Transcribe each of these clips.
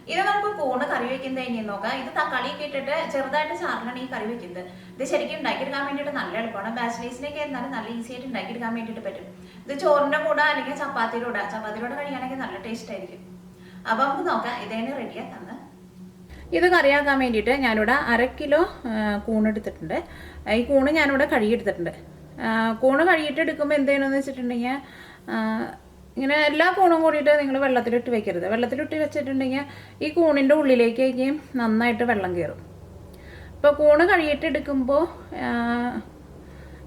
ഇത് നമുക്ക് കൂണ് കറി വെക്കുന്നത് എങ്ങനെയെന്ന് നോക്കാം. ഇത് തക്കാളിയൊക്കെ ഇട്ടിട്ട് ചെറുതായിട്ട് ചാറിലാണ് ഈ കറി വെക്കുന്നത്. ഇത് ശരിക്കും ഉണ്ടാക്കിയെടുക്കാൻ വേണ്ടിയിട്ട് നല്ല എളുപ്പമാണ്. ബാച്ചിലേഴ്സിനൊക്കെ ആയിരുന്നാലും നല്ല ഈസി ആയിട്ട് ഉണ്ടാക്കിയെടുക്കാൻ വേണ്ടിയിട്ട് പറ്റും. ഇത് ചോറിൻ്റെ കൂടെ അല്ലെങ്കിൽ ചപ്പാത്തിയിലൂടെ കഴിക്കുകയാണെങ്കിൽ നല്ല ടേസ്റ്റ് ആയിരിക്കും. അപ്പോൾ നമുക്ക് നോക്കാം ഇതേനെ റെഡിയാക്കാന്ന്. ഇത് കറിയാക്കാൻ വേണ്ടിയിട്ട് ഞാനിവിടെ 1/2 കിലോ കൂണെടുത്തിട്ടുണ്ട്. ഈ കൂണ് ഞാനിവിടെ കഴുകിയെടുത്തിട്ടുണ്ട്. കൂണ് കഴുകിയിട്ട് എടുക്കുമ്പോൾ എന്ത് ചെയ്യണമെന്ന് വെച്ചിട്ടുണ്ടെങ്കിൽ ഇങ്ങനെ എല്ലാ കൂണും കൂടിയിട്ട് നിങ്ങൾ വെള്ളത്തിലിട്ട് വെക്കരുത്. വെള്ളത്തിലിട്ട് വെച്ചിട്ടുണ്ടെങ്കിൽ ഈ കൂണിൻ്റെ ഉള്ളിലേക്ക് നന്നായിട്ട് വെള്ളം കയറും. ഇപ്പോൾ കൂണ് കഴുകിയിട്ട് എടുക്കുമ്പോൾ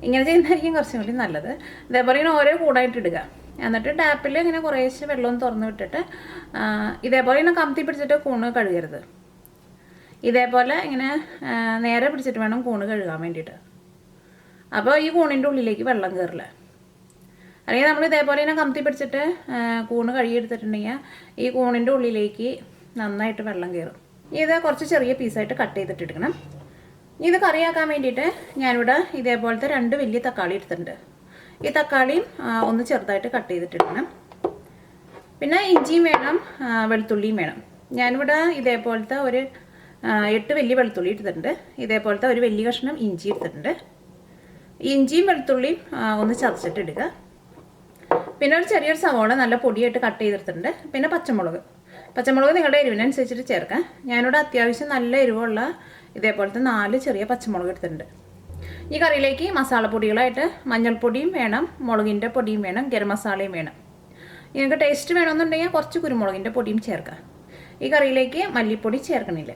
ഇങ്ങനെ ചെയ്യുന്നതായിരിക്കും കുറച്ചും കൂടി നല്ലത്. ഇതേപോലെ ഇങ്ങനെ ഓരോ കൂടായിട്ട് ഇടുക. എന്നിട്ട് ടാപ്പിൽ ഇങ്ങനെ കുറേശ്ശെ വെള്ളം തുറന്ന് വിട്ടിട്ട് ഇതേപോലെ ഇങ്ങനെ കമത്തി പിടിച്ചിട്ട് കൂണ് കഴുകരുത്. ഇതേപോലെ ഇങ്ങനെ നേരെ പിടിച്ചിട്ട് വേണം കൂണ് കഴുകാൻ വേണ്ടിയിട്ട്. അപ്പോൾ ഈ കൂണിൻ്റെ ഉള്ളിലേക്ക് വെള്ളം കയറില്ല. അല്ലെങ്കിൽ നമ്മൾ ഇതേപോലെ ഇങ്ങനെ കമത്തി പിടിച്ചിട്ട് കൂണ് കഴുകിയെടുത്തിട്ടുണ്ടെങ്കിൽ ഈ കൂണിൻ്റെ ഉള്ളിലേക്ക് നന്നായിട്ട് വെള്ളം കയറും. ഇത് കുറച്ച് ചെറിയ പീസായിട്ട് കട്ട് ചെയ്തിട്ടെടുക്കണം. ഇത് കറിയാക്കാൻ വേണ്ടിയിട്ട് ഞാനിവിടെ ഇതേപോലത്തെ 2 വലിയ തക്കാളി എടുത്തിട്ടുണ്ട്. ഈ തക്കാളിയും ഒന്ന് ചെറുതായിട്ട് കട്ട് ചെയ്തിട്ടെടുക്കണം. പിന്നെ ഇഞ്ചിയും വേണം, വെളുത്തുള്ളിയും വേണം. ഞാനിവിടെ ഇതേപോലത്തെ ഒരു 8 വലിയ വെളുത്തുള്ളി എടുത്തിട്ടുണ്ട്. ഇതേപോലത്തെ ഒരു വലിയ കഷ്ണം ഇഞ്ചി എടുത്തിട്ടുണ്ട്. ഇഞ്ചിയും വെളുത്തുള്ളിയും ഒന്ന് ചതച്ചിട്ടിടുക. പിന്നെ ഒരു ചെറിയൊരു സവോള നല്ല പൊടിയായിട്ട് കട്ട് ചെയ്തെടുത്തിട്ടുണ്ട്. പിന്നെ പച്ചമുളക് നിങ്ങളുടെ എരിവിനനുസരിച്ചിട്ട് ചേർക്കാം. ഞാനിവിടെ അത്യാവശ്യം നല്ല എരിവുള്ള ഇതേപോലത്തെ 4 ചെറിയ പച്ചമുളക് എടുത്തിട്ടുണ്ട്. ഈ കറിയിലേക്ക് മസാലപ്പൊടികളായിട്ട് മഞ്ഞൾപ്പൊടിയും വേണം, മുളകിൻ്റെ പൊടിയും വേണം, ഗരം മസാലയും വേണം. നിങ്ങൾക്ക് ടേസ്റ്റ് വേണമെന്നുണ്ടെങ്കിൽ കുറച്ച് കുരുമുളകിൻ്റെ പൊടിയും ചേർക്കാം. ഈ കറിയിലേക്ക് മല്ലിപ്പൊടി ചേർക്കണില്ല.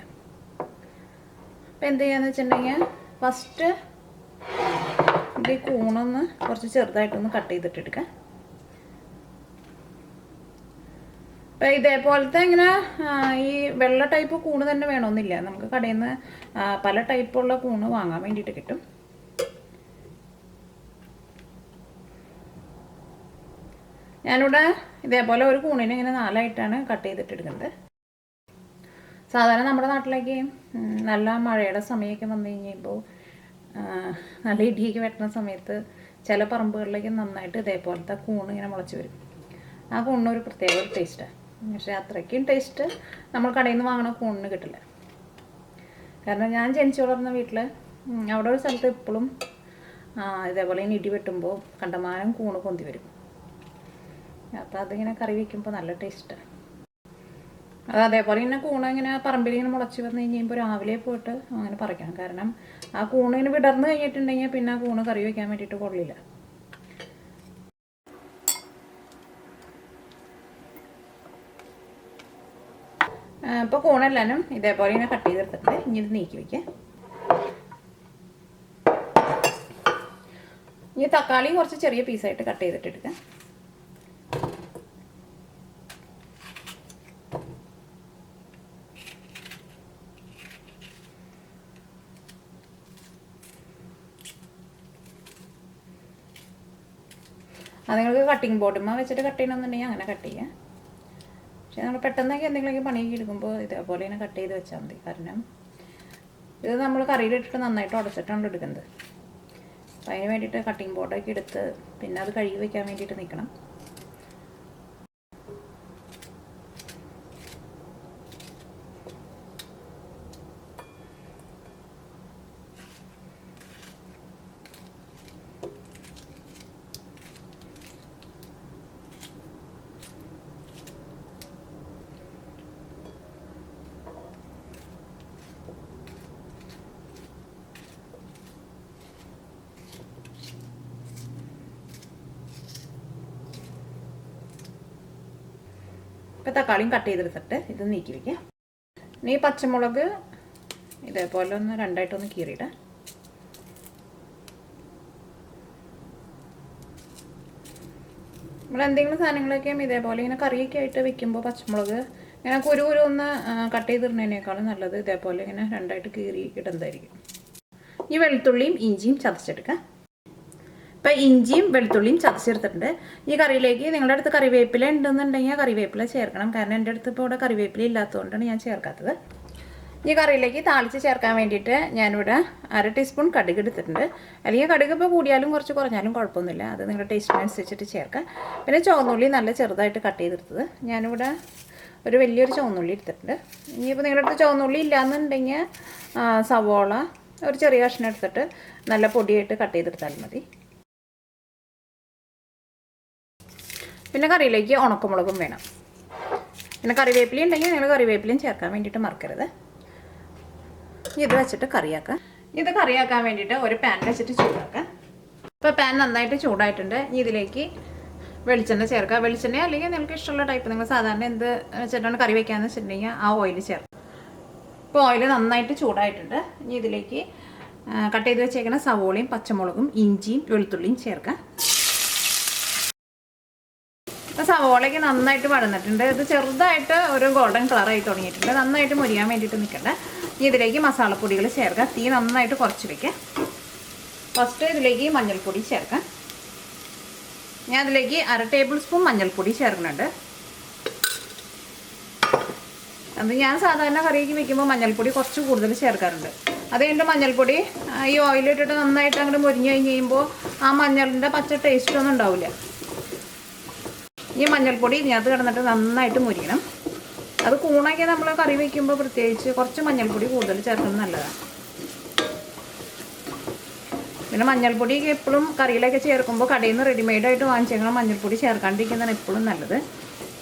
അപ്പോൾ എന്ത് ചെയ്യാന്ന് വെച്ചിട്ടുണ്ടെങ്കിൽ ഫസ്റ്റ് ഇത് കൂണൊന്ന് കുറച്ച് ചെറുതായിട്ടൊന്ന് കട്ട് ചെയ്തിട്ടെടുക്കാം. അപ്പോൾ ഇതേപോലത്തെ ഇങ്ങനെ ഈ വെള്ള ടൈപ്പ് കൂണ് തന്നെ വേണമെന്നില്ല. നമുക്ക് കടയിൽ നിന്ന് പല ടൈപ്പുള്ള കൂണ് വാങ്ങാൻ വേണ്ടിയിട്ട് കിട്ടും. ഞാനിവിടെ ഇതേപോലെ ഒരു കൂണിനെ ഇങ്ങനെ 4 ആയിട്ടാണ് കട്ട് ചെയ്തിട്ടെടുക്കുന്നത്. സാധാരണ നമ്മുടെ നാട്ടിലേക്ക് നല്ല മഴയുടെ സമയമൊക്കെ വന്നു കഴിയുമ്പോൾ നല്ല ഇടിയൊക്കെ വെട്ടുന്ന സമയത്ത് ചില പറമ്പുകളിലേക്ക് നന്നായിട്ട് ഇതേപോലത്തെ കൂണ് ഇങ്ങനെ മുളച്ച് വരും. ആ കൂണിന് ഒരു പ്രത്യേക ഒരു ടേസ്റ്റാണ്. പക്ഷേ അത്രയ്ക്കും ടേസ്റ്റ് നമ്മൾ കടയിൽ നിന്ന് വാങ്ങണ കൂണിന് കിട്ടില്ല. കാരണം ഞാൻ ജനിച്ചു വളർന്ന വീട്ടിൽ അവിടെ ഒരു സ്ഥലത്ത് എപ്പോഴും ഇതേപോലെ ഇങ്ങനെ ഇടി വെട്ടുമ്പോൾ കണ്ടമാനം കൂണ് പൊന്തി വരും. അപ്പോൾ അതിങ്ങനെ കറി വയ്ക്കുമ്പോൾ നല്ല ടേസ്റ്റാണ്. അത് അതേപോലെ ഇങ്ങനെ കൂണ് ഇങ്ങനെ പറമ്പിൽ ഇങ്ങനെ മുളച്ച് വന്ന് കഴിയുമ്പോൾ രാവിലെ പോയിട്ട് അങ്ങനെ പറിക്കണം. കാരണം ആ കൂണ് ഇങ്ങനെ വിടർന്ന് കഴിഞ്ഞിട്ടുണ്ടെങ്കിൽ പിന്നെ ആ കൂണ് കറി വയ്ക്കാൻ വേണ്ടിയിട്ട് കൊള്ളില്ല. ഇപ്പോൾ കൂണെല്ലാനും ഇതേപോലെ ഇങ്ങനെ കട്ട് ചെയ്തെടുത്തിട്ട് ഇനി ഇത് നീക്കി വയ്ക്കുക. ഇനി തക്കാളി കുറച്ച് ചെറിയ പീസായിട്ട് കട്ട് ചെയ്തിട്ടെടുക്കുക. അത് നിങ്ങൾക്ക് കട്ടിങ് ബോർഡുമ്മ വെച്ചിട്ട് കട്ട് ചെയ്യണമെന്നുണ്ടെങ്കിൽ അങ്ങനെ കട്ട് ചെയ്യാം. പക്ഷേ നമ്മൾ പെട്ടെന്നൊക്കെ എന്തെങ്കിലുമൊക്കെ പണിയൊക്കെ എടുക്കുമ്പോൾ ഇതേപോലെ ഇങ്ങനെ കട്ട് ചെയ്ത് വെച്ചാൽ മതി. കാരണം ഇത് നമ്മൾ കറിയിലിട്ടിട്ട് നന്നായിട്ട് ഉടച്ചിട്ടാണ് എടുക്കുന്നത്. അപ്പോൾ അതിന് വേണ്ടിയിട്ട് കട്ടിങ് ബോർഡൊക്കെ എടുത്ത് പിന്നെ അത് കഴുകി വയ്ക്കാൻ വേണ്ടിയിട്ട് നിൽക്കണം. ഇപ്പോൾ തക്കാളിയും കട്ട് ചെയ്തെടുത്തിട്ട് ഇത് നീക്കി വയ്ക്കാം. ഇനി പച്ചമുളക് ഇതേപോലെ ഒന്ന് 2ആയിട്ടൊന്ന് കീറിയിടാം. നമ്മൾ എന്തെങ്കിലും സാധനങ്ങളൊക്കെ ഇതേപോലെ ഇങ്ങനെ കറിയൊക്കെ ആയിട്ട് വെക്കുമ്പോൾ പച്ചമുളക് ഇങ്ങനെ കുരു ഒന്ന് കട്ട് ചെയ്തിടുന്നതിനേക്കാളും നല്ലത് ഇതേപോലെ ഇങ്ങനെ 2ആയിട്ട് കീറി ഇടുന്നതായിരിക്കും. ഈ വെളുത്തുള്ളിയും ഇഞ്ചിയും ചതച്ചെടുക്കാം. ഇപ്പോൾ ഇഞ്ചിയും വെളുത്തുള്ളിയും ചതച്ചെടുത്തിട്ടുണ്ട്. ഈ കറിയിലേക്ക് നിങ്ങളുടെ അടുത്ത് കറിവേപ്പില ഉണ്ടെന്നുണ്ടെങ്കിൽ കറിവേപ്പില ചേർക്കണം. കാരണം എൻ്റെ അടുത്ത് ഇപ്പോൾ ഇവിടെ കറിവേപ്പില ഇല്ലാത്തതുകൊണ്ടാണ് ഞാൻ ചേർക്കാത്തത്. ഈ കറിയിലേക്ക് താളിച്ച് ചേർക്കാൻ വേണ്ടിയിട്ട് ഞാനിവിടെ 1/2 ടീസ്പൂൺ കടുക് എടുത്തിട്ടുണ്ട്. അല്ലെങ്കിൽ കടുക് ഇപ്പോൾ കൂടിയാലും കുറച്ച് കുറഞ്ഞാലും കുഴപ്പമൊന്നുമില്ല. അത് നിങ്ങളുടെ ടേസ്റ്റിനനുസരിച്ചിട്ട് ചേർക്കാം. പിന്നെ ചുവന്നുള്ളി നല്ല ചെറുതായിട്ട് കട്ട് ചെയ്തെടുത്തത്. ഞാനിവിടെ ഒരു വലിയൊരു ചുവന്നുള്ളി എടുത്തിട്ടുണ്ട്. ഇനിയിപ്പോൾ നിങ്ങളുടെ അടുത്ത് ചുവന്നുള്ളി ഇല്ലയെന്നുണ്ടെങ്കിൽ സവോള ഒരു ചെറിയ കഷ്ണം എടുത്തിട്ട് നല്ല പൊടിയായിട്ട് കട്ട് ചെയ്തെടുത്താൽ മതി. പിന്നെ കറിയിലേക്ക് ഉണക്കമുളകും വേണം. പിന്നെ കറിവേപ്പില ഉണ്ടെങ്കിൽ നിങ്ങൾ കറിവേപ്പിലയും ചേർക്കാൻ വേണ്ടിയിട്ട് മറക്കരുത്. ഇത് വെച്ചിട്ട് കറിയാക്കാം. ഇത് കറിയാക്കാൻ വേണ്ടിയിട്ട് ഒരു പാൻ വെച്ചിട്ട് ചൂടാക്കാം. ഇപ്പോൾ പാൻ നന്നായിട്ട് ചൂടായിട്ടുണ്ട്. ഇനി ഇതിലേക്ക് വെളിച്ചെണ്ണ ചേർക്കുക. വെളിച്ചെണ്ണ അല്ലെങ്കിൽ നിങ്ങൾക്ക് ഇഷ്ടമുള്ള ടൈപ്പ് നിങ്ങൾ സാധാരണ എന്ത് വെച്ചിട്ടാണ് കറി വയ്ക്കാമെന്ന് വെച്ചിട്ടുണ്ടെങ്കിൽ ആ ഓയിൽ ചേർക്കുക. ഇപ്പോൾ ഓയിൽ നന്നായിട്ട് ചൂടായിട്ടുണ്ട്. ഇനി ഇതിലേക്ക് കട്ട് ചെയ്ത് വെച്ചേക്കുന്ന സവോളയും പച്ചമുളകും ഇഞ്ചിയും വെളുത്തുള്ളിയും ചേർക്കാം. ഇപ്പോൾ സവോളയ്ക്ക് നന്നായിട്ട് വഴന്നിട്ടുണ്ട്. ഇത് ചെറുതായിട്ട് ഒരു ഗോൾഡൻ കളറായി തുടങ്ങിയിട്ടുണ്ട്. നന്നായിട്ട് മുരിയാൻ വേണ്ടിയിട്ട് നിൽക്കണ്ട. ഇനി ഇതിലേക്ക് മസാലപ്പൊടികൾ ചേർക്കാം. തീ നന്നായിട്ട് കുറച്ച് വയ്ക്കാം. ഫസ്റ്റ് ഇതിലേക്ക് മഞ്ഞൾപ്പൊടി ചേർക്കാം. ഞാൻ അതിലേക്ക് 1/2 ടേബിൾ സ്പൂൺ മഞ്ഞൾപ്പൊടി ചേർക്കുന്നുണ്ട്. അത് ഞാൻ സാധാരണ കറിയൊക്കെ വയ്ക്കുമ്പോൾ മഞ്ഞൾപ്പൊടി കുറച്ച് കൂടുതൽ ചേർക്കാറുണ്ട്. അത് കഴിഞ്ഞിട്ട് മഞ്ഞൾപ്പൊടി ഈ ഓയിലിട്ടിട്ട് നന്നായിട്ട് അങ്ങോട്ട് മുരിഞ്ഞ് കഴിഞ്ഞ് കഴിയുമ്പോൾ ആ മഞ്ഞളിൻ്റെ പച്ച ടേസ്റ്റൊന്നും ഉണ്ടാവില്ല. ഈ മഞ്ഞൾപ്പൊടി ഇതിനകത്ത് കിടന്നിട്ട് നന്നായിട്ട് മുരിക്കണം. അത് കൂണൊക്കെ നമ്മൾ കറി വയ്ക്കുമ്പോൾ പ്രത്യേകിച്ച് കുറച്ച് മഞ്ഞൾപ്പൊടി കൂടുതൽ ചേർക്കുന്നത് നല്ലതാണ്. പിന്നെ മഞ്ഞൾപ്പൊടി എപ്പോഴും കറിയിലൊക്കെ ചേർക്കുമ്പോൾ കടയിൽ നിന്ന് റെഡിമെയ്ഡായിട്ട് വാങ്ങിച്ചേക്കണം മഞ്ഞൾപ്പൊടി ചേർക്കാണ്ടിരിക്കുന്നതാണ് എപ്പോഴും നല്ലത്.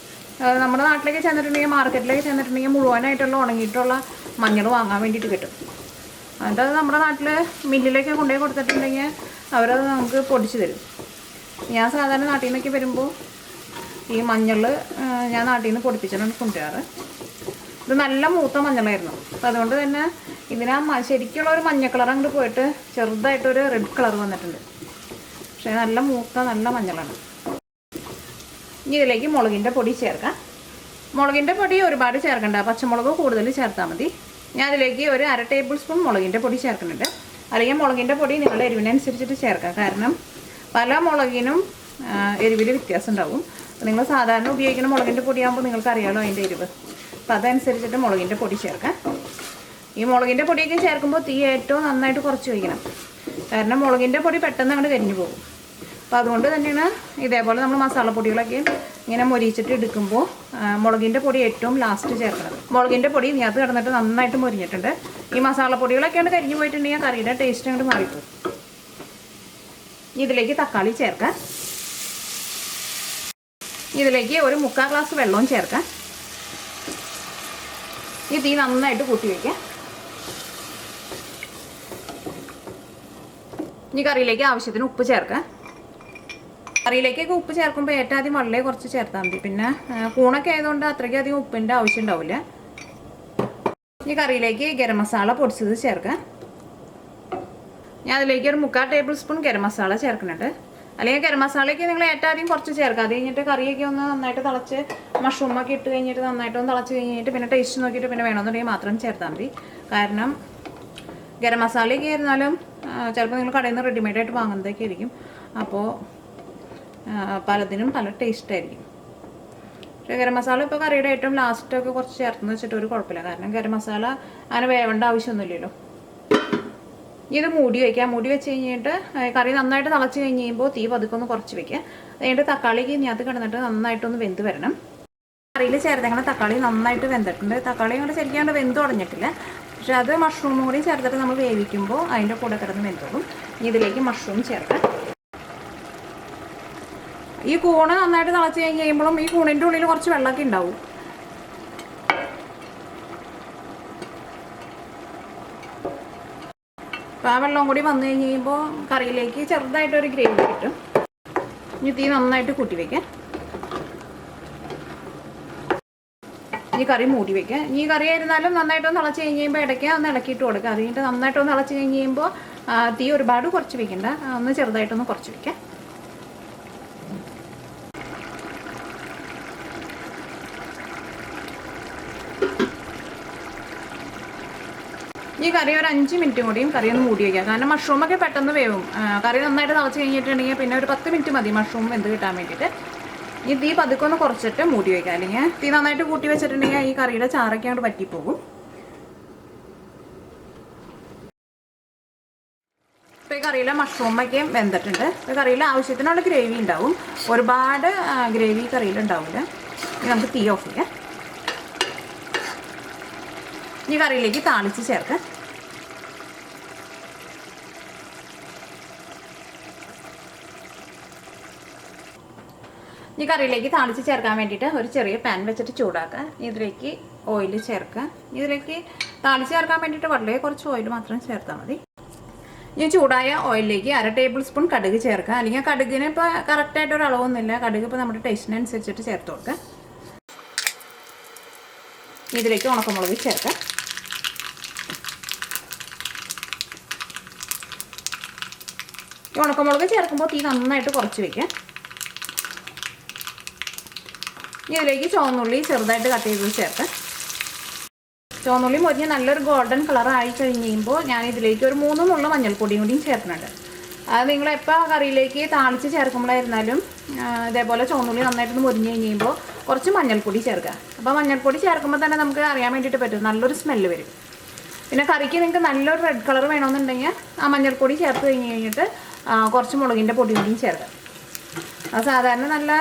നമ്മുടെ നാട്ടിലേക്ക് ചെന്നിട്ടുണ്ടെങ്കിൽ മാർക്കറ്റിലേക്ക് ചെന്നിട്ടുണ്ടെങ്കിൽ മുഴുവനായിട്ടുള്ള ഉണങ്ങിയിട്ടുള്ള മഞ്ഞൾ വാങ്ങാൻ വേണ്ടിയിട്ട് കിട്ടും. എന്നിട്ട് അത് നമ്മുടെ നാട്ടിൽ മില്ലിലേക്ക് കൊണ്ടുപോയി കൊടുത്തിട്ടുണ്ടെങ്കിൽ അവരത് നമുക്ക് പൊടിച്ച് തരും. ഞാൻ സാധാരണ നാട്ടിൽ നിന്നൊക്കെ വരുമ്പോൾ ഈ മഞ്ഞൾ ഞാൻ നാട്ടിൽ നിന്ന് പൊടിപ്പിച്ചാണ് കൊണ്ടുവരാറ്. ഇത് നല്ല മൂത്ത മഞ്ഞളായിരുന്നു. അപ്പോൾ അതുകൊണ്ട് തന്നെ ഇതിനാ ശരിക്കുള്ള ഒരു മഞ്ഞ കളർ അങ്ങോട്ട് പോയിട്ട് ചെറുതായിട്ടൊരു റെഡ് കളർ വന്നിട്ടുണ്ട്. പക്ഷേ നല്ല മൂത്ത നല്ല മഞ്ഞളാണ്. ഇനി ഇതിലേക്ക് മുളകിൻ്റെ പൊടി ചേർക്കാം. മുളകിൻ്റെ പൊടി ഒരുപാട് ചേർക്കണ്ട, പച്ചമുളക് കൂടുതൽ ചേർത്താൽ മതി. ഞാൻ അതിലേക്ക് ഒരു 1/2 ടേബിൾ സ്പൂൺ മുളകിൻ്റെ പൊടി ചേർക്കുന്നുണ്ട്. അല്ലെങ്കിൽ മുളകിൻ്റെ പൊടി നിങ്ങളുടെ എരിവിനനുസരിച്ചിട്ട് ചേർക്കാം. കാരണം പല മുളകിനും എരിവിൽ വ്യത്യാസം ഉണ്ടാവും. നിങ്ങൾ സാധാരണ ഉപയോഗിക്കുന്ന മുളകിൻ്റെ പൊടിയാകുമ്പോൾ നിങ്ങൾക്ക് അറിയാമല്ലോ അതിൻ്റെ എരിവ്. അപ്പോൾ അതനുസരിച്ചിട്ട് മുളകിൻ്റെ പൊടി ചേർക്കാം. ഈ മുളകിൻ്റെ പൊടിയൊക്കെ ചേർക്കുമ്പോൾ തീ ഏറ്റവും നന്നായിട്ട് കുറച്ച് വയ്ക്കണം. കാരണം മുളകിൻ്റെ പൊടി പെട്ടെന്ന് അങ്ങോട്ട് കരിഞ്ഞു പോകും. അപ്പോൾ അതുകൊണ്ട് തന്നെയാണ് ഇതേപോലെ നമ്മൾ മസാലപ്പൊടികളൊക്കെ ഇങ്ങനെ മൊരിച്ചിട്ട് എടുക്കുമ്പോൾ മുളകിൻ്റെ പൊടി ഏറ്റവും ലാസ്റ്റ് ചേർക്കുന്നത്. മുളകിൻ്റെ പൊടി ഇതിനകത്ത് കിടന്നിട്ട് നന്നായിട്ട് മൊരിഞ്ഞിട്ടുണ്ട്. ഈ മസാലപ്പൊടികളൊക്കെയാണ് കരിഞ്ഞു പോയിട്ടുണ്ടെങ്കിൽ കറിയുടെ ടേസ്റ്റ് അങ്ങോട്ട് മാറിപ്പോകും. ഇതിലേക്ക് തക്കാളി ചേർക്കാം. ഇതിലേക്ക് ഒരു 3/4 ഗ്ലാസ് വെള്ളവും ചേർക്കാം. ഈ തീ നന്നായിട്ട് കൂട്ടി വയ്ക്കാം. ഇനി കറിയിലേക്ക് ആവശ്യത്തിന് ഉപ്പ് ചേർക്കാം. കറിയിലേക്കൊക്കെ ഉപ്പ് ചേർക്കുമ്പോൾ ഏറ്റവും ആദ്യം വളരെ കുറച്ച് ചേർത്താൽ മതി. പിന്നെ കൂണൊക്കെ ആയതുകൊണ്ട് അത്രയ്ക്ക് അധികം ഉപ്പിൻ്റെ ആവശ്യം ഉണ്ടാവില്ല. ഈ കറിയിലേക്ക് ഗരം മസാല പൊടിച്ചത് ചേർക്കാം. ഞാൻ അതിലേക്ക് ഒരു 3/4 ടേബിൾ സ്പൂൺ ഗരം മസാല ചേർക്കുന്നുണ്ട്. അല്ലെങ്കിൽ ഗരം മസാലയ്ക്ക് നിങ്ങൾ ഏറ്റവും ആദ്യം കുറച്ച് ചേർക്കുക. അത് കഴിഞ്ഞിട്ട് കറിയൊക്കെ ഒന്ന് നന്നായിട്ട് തിളച്ച് മഷ്റൂമൊക്കെ ഇട്ട് കഴിഞ്ഞിട്ട് നന്നായിട്ടൊന്ന് തിളച്ച് കഴിഞ്ഞിട്ട് പിന്നെ ടേസ്റ്റ് നോക്കിയിട്ട് പിന്നെ വേണമെന്നുണ്ടെങ്കിൽ മാത്രം ചേർത്താൽ മതി. കാരണം ഗരം മസാലയൊക്കെ ആയിരുന്നാലും ചിലപ്പോൾ നിങ്ങൾ കടയിൽ നിന്ന് റെഡിമെയ്ഡായിട്ട് വാങ്ങുന്നതൊക്കെ ആയിരിക്കും. അപ്പോൾ പലതിനും പല ടേസ്റ്റായിരിക്കും. പക്ഷേ ഗരം മസാല ഇപ്പോൾ കറിയുടെ ഏറ്റവും ലാസ്റ്റൊക്കെ കുറച്ച് ചേർത്തെന്ന് വെച്ചിട്ട് ഒരു കുഴപ്പമില്ല. കാരണം ഗരം മസാല അങ്ങനെ വേവേണ്ട ആവശ്യമൊന്നുമില്ലല്ലോ. ഇത് മൂടി വയ്ക്കുക. മൂടി വെച്ച് കഴിഞ്ഞിട്ട് കറി നന്നായിട്ട് തിളച്ച് കഴിഞ്ഞ് കഴിയുമ്പോൾ തീ പതുക്കൊന്ന് കുറച്ച് വയ്ക്കുക. അതുകഴിഞ്ഞിട്ട് തക്കാളിക്ക് ഇതിനകത്ത് കിടന്നിട്ട് നന്നായിട്ടൊന്ന് വെന്ത് വരണം. കറിയിൽ ചേർത്തേക്കണ തക്കാളി നന്നായിട്ട് വെന്തിട്ടുണ്ട്. തക്കാളി കൊണ്ട് ശരിക്കും വെന്ത് തുടങ്ങിയിട്ടില്ല. പക്ഷെ അത് മഷ്റൂമും കൂടി ചേർത്തിട്ട് നമ്മൾ വേവിക്കുമ്പോൾ അതിൻ്റെ കൂടെ കിടന്ന് വെന്തോളും. ഇനി ഇതിലേക്ക് മഷ്റൂം ചേർക്കാം. ഈ കൂണ് നന്നായിട്ട് തിളച്ച് കഴിഞ്ഞ് കഴിയുമ്പോഴും ഈ കൂണിൻ്റെ ഉള്ളിൽ കുറച്ച് വെള്ളമൊക്കെ ഉണ്ടാവും. അപ്പോൾ ആ വെള്ളം കൂടി വന്നു കഴിഞ്ഞ് കഴിയുമ്പോൾ കറിയിലേക്ക് ചെറുതായിട്ടൊരു ഗ്രേവി കിട്ടും. ഇനി തീ നന്നായിട്ട് കൂട്ടി വയ്ക്കാം. ഈ കറി മൂടി വയ്ക്കുക. ഈ കറി ആയിരുന്നാലും നന്നായിട്ടൊന്ന് തിളച്ച് കഴിഞ്ഞ് കഴിയുമ്പോൾ ഇടയ്ക്ക് ഒന്ന് ഇളക്കിയിട്ട് കൊടുക്കുക. അത് കഴിഞ്ഞിട്ട് നന്നായിട്ടൊന്ന് തിളച്ച് കഴിഞ്ഞ് കഴിയുമ്പോൾ തീ ഒരുപാട് കുറച്ച് വയ്ക്കണ്ട, ഒന്ന് ചെറുതായിട്ടൊന്ന് കുറച്ച് വയ്ക്കാം. ഈ കറി ഒരു 5 മിനിറ്റ് കൂടിയും കറി ഒന്ന് മൂടി വയ്ക്കുക. കാരണം മഷ്റൂമൊക്കെ പെട്ടെന്ന് വേവും. കറി നന്നായിട്ട് തിളച്ച് കഴിഞ്ഞിട്ടുണ്ടെങ്കിൽ പിന്നെ ഒരു 10 മിനിറ്റ് മതി മഷ്റൂം വെന്ത് കിട്ടാൻ വേണ്ടിയിട്ട്. ഈ തീ പതുക്കൊന്ന് കുറച്ചിട്ട് മൂടി വയ്ക്കുക. അല്ലെങ്കിൽ തീ നന്നായിട്ട് കൂട്ടി വെച്ചിട്ടുണ്ടെങ്കിൽ ഈ കറിയുടെ ചാറൊക്കെ അങ്ങോട്ട് പറ്റിപ്പോകും. ഇപ്പോൾ ഈ കറിയിലെ മഷ്റൂമൊക്കെ വെന്തിട്ടുണ്ട്. ഇപ്പോൾ കറിയിൽ ആവശ്യത്തിനുള്ള ഗ്രേവി ഉണ്ടാവും. ഒരുപാട് ഗ്രേവി കറിയിൽ ഉണ്ടാവില്ല. ഇനി നമുക്ക് തീ ഓഫ് ചെയ്യാം. ഇനി കറിയിലേക്ക് താളിച്ച് ചേർക്കാം. ഈ കറിയിലേക്ക് താളിച്ച് ചേർക്കാൻ വേണ്ടിയിട്ട് ഒരു ചെറിയ പാൻ വെച്ചിട്ട് ചൂടാക്കുക. ഇതിലേക്ക് ഓയിൽ ചേർക്കുക. ഇതിലേക്ക് താളിച്ച് ചേർക്കാൻ വേണ്ടിയിട്ട് വളരെ കുറച്ച് ഓയിൽ മാത്രം ചേർത്താൽ മതി. ഈ ചൂടായ ഓയിലിലേക്ക് 1/2 ടേബിൾ സ്പൂൺ കടുക് ചേർക്കുക. അല്ലെങ്കിൽ കടുകിന് ഇപ്പോൾ കറക്റ്റായിട്ട് ഒരു അളവൊന്നുമില്ല. കടുക് ഇപ്പോൾ നമ്മുടെ ടേസ്റ്റിനനുസരിച്ചിട്ട് ചേർത്ത് കൊടുക്കുക. ഇതിലേക്ക് ഉണക്കമുളക് ചേർക്കുക. ഈ ഉണക്കമുളക് ചേർക്കുമ്പോൾ തീ നന്നായിട്ട് കുറച്ച് വയ്ക്കുക. ഇതിലേക്ക് ചുവന്നുള്ളി ചെറുതായിട്ട് കട്ട് ചെയ്ത് ചേർക്കാം. ചുവന്നുള്ളി മൊരിഞ്ഞ് നല്ലൊരു ഗോൾഡൻ കളർ ആയി കഴിയുമ്പോൾ ഞാൻ ഇതിലേക്ക് ഒരു 3 നുള്ള മഞ്ഞൾപ്പൊടിയും കൂടിയും ചേർക്കുന്നുണ്ട്. അത് നിങ്ങളെപ്പോൾ കറിയിലേക്ക് താളിച്ച് ചേർക്കുമ്പോഴായിരുന്നാലും ഇതേപോലെ ചുവന്നുള്ളി നന്നായിട്ടൊന്ന് മൊരിഞ്ഞ് കഴിയുമ്പോൾ കുറച്ച് മഞ്ഞൾപ്പൊടി ചേർക്കുക. അപ്പോൾ മഞ്ഞൾപ്പൊടി ചേർക്കുമ്പോൾ തന്നെ നമുക്ക് അറിയാൻ വേണ്ടിയിട്ട് പറ്റും, നല്ലൊരു സ്മെല്ല് വരും. പിന്നെ കറിക്ക് നിങ്ങൾക്ക് നല്ലൊരു റെഡ് കളർ വേണമെന്നുണ്ടെങ്കിൽ ആ മഞ്ഞൾപ്പൊടി ചേർത്ത് കഴിഞ്ഞിട്ട് കുറച്ച് മുളകിൻ്റെ പൊടി കൂടിയും ചേർക്കുക. സാധാരണ നല്ല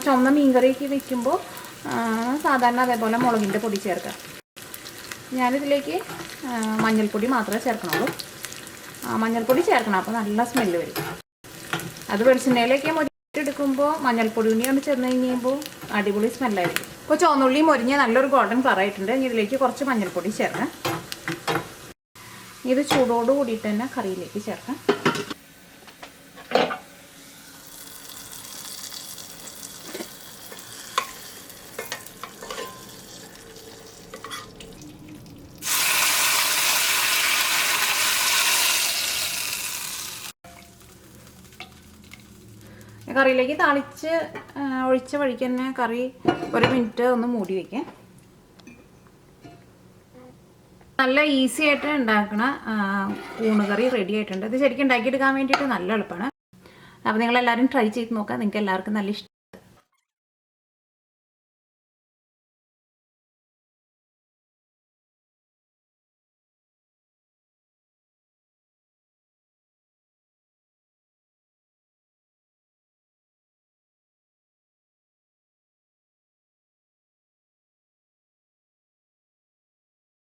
ചുവന്ന മീൻകറിയൊക്കെ വയ്ക്കുമ്പോൾ സാധാരണ അതേപോലെ മുളകിൻ്റെ പൊടി ചേർക്കുക. ഞാനിതിലേക്ക് മഞ്ഞൾപ്പൊടി മാത്രമേ ചേർക്കണുള്ളൂ. മഞ്ഞൾപ്പൊടി ചേർക്കണം, അപ്പോൾ നല്ല സ്മെല്ല് വരും. അത് വെളിച്ചെണ്ണയിലേക്ക് മൊരിഞ്ഞെടുക്കുമ്പോൾ മഞ്ഞൾപ്പൊടി കൂടിയാണ് ചേർന്ന് കഴിയുമ്പോൾ അടിപൊളി സ്മെല്ലായിരിക്കും. ഇപ്പോൾ ചുവന്നുള്ളി മൊരിഞ്ഞ് നല്ലൊരു ഗോൾഡൻ കളറായിട്ടുണ്ട്. ഇതിലേക്ക് കുറച്ച് മഞ്ഞൾപ്പൊടി ചേർക്കാം. ഇത് ചൂടോട് കൂടിയിട്ട് തന്നെ കറിയിലേക്ക് ചേർക്കാം. കറിയിലേക്ക് താളിച്ച് ഒഴിച്ച വഴിക്ക് തന്നെ കറി 1 മിനിറ്റ് ഒന്ന് മൂടി വയ്ക്കാം. നല്ല ഈസി ആയിട്ട് ഉണ്ടാക്കണ ഊണുകറി റെഡി ആയിട്ടുണ്ട്. ഇത് ശരിക്കും ഉണ്ടാക്കിയെടുക്കാൻ വേണ്ടിയിട്ട് നല്ല എളുപ്പമാണ്. അപ്പോൾ നിങ്ങളെല്ലാവരും ട്രൈ ചെയ്ത് നോക്കുക. നിങ്ങൾക്ക് എല്ലാവർക്കും നല്ല ഇഷ്ടം